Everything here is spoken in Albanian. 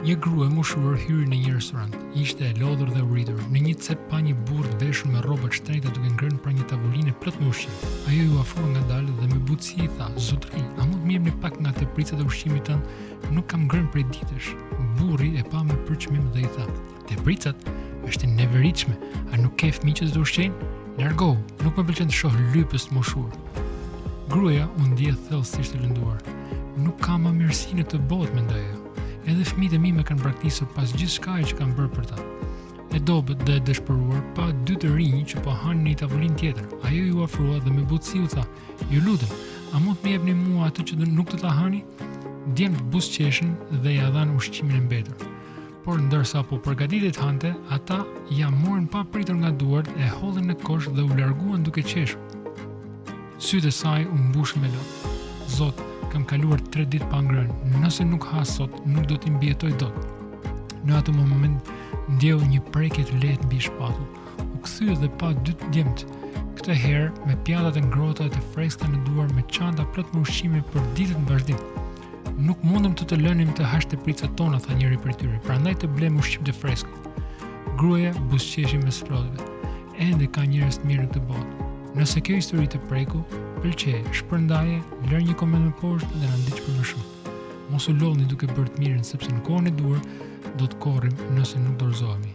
Një grua e moshuar hyri në një restorant. Ishte e lodhur dhe uritur. Në një cep pa një burr të veshur me rroba të shtrenjta duke ngrënë pranë një tavoline plot me ushqim. Ajo ju afrua ngadalë dhe me butësi i tha: "Zotëri, a mund të më jepni pak nga tepricat e ushqimit tënd? Nuk kam ngrënë prej ditësh." Burri e pa me përçmim dhe i tha: "Tepricat? Është e neveritshme. A nuk ke fëmijë që të ushqejnë? Largohu, nuk më pëlqen të shoh lypës të moshuar." Gruaja u ndje thellësisht e lënduar. "Nuk ka më mirësi në këtë botë," mendoi ajo. "Edhe fëmijët e mi më kanë braktisur pas gjithçkaje që kanë bërë për ta." E dobët dhe e dëshpëruar pa dy të rinj që po hanin në një tavolinë tjetër. Ajo ju afrua dhe me butësi u tha: "Ju lutem, a mund të më jepni mua atë që nuk do ta hani?" Djemt buzëqeshin dhe ja dhanë ushqimin e mbetur. Por ndërsa po përgatitej të hante, ata ja morën pa pritur nga duart, e hollën në kosh dhe u larguan duke qeshur. Sytë e saj u mbushën me lot. "Zot, kam kaluar 3 ditë pa ngrënë. Nëse nuk ha sot, nuk do t'i mbijetoj dot." Në atë moment ndjeu një prekje të lehtë mbi shpatull. U kthye dhe pa dy djemt, këtë herë me pjatat e ngrohta të freskëta në duar, me çanta plot me ushqime për ditët në vazhdim. "Nuk mundem të lënim të hash tepricat tona," tha njëri prej tyre, "prandaj të blem ushqim të freskët." Gruaja buzëqeshi me splodheve. "Ende ka njerëz të mirë në këtë botë. Nëse kjo histori të preku, pëlqeje, shpërndaje, lër një koment më poshtë dhe na ndiq për më shumë. Mos u lodhni duke bërë të mirën, sepse në kohën e duhur do të korrim nëse nuk dorëzohemi."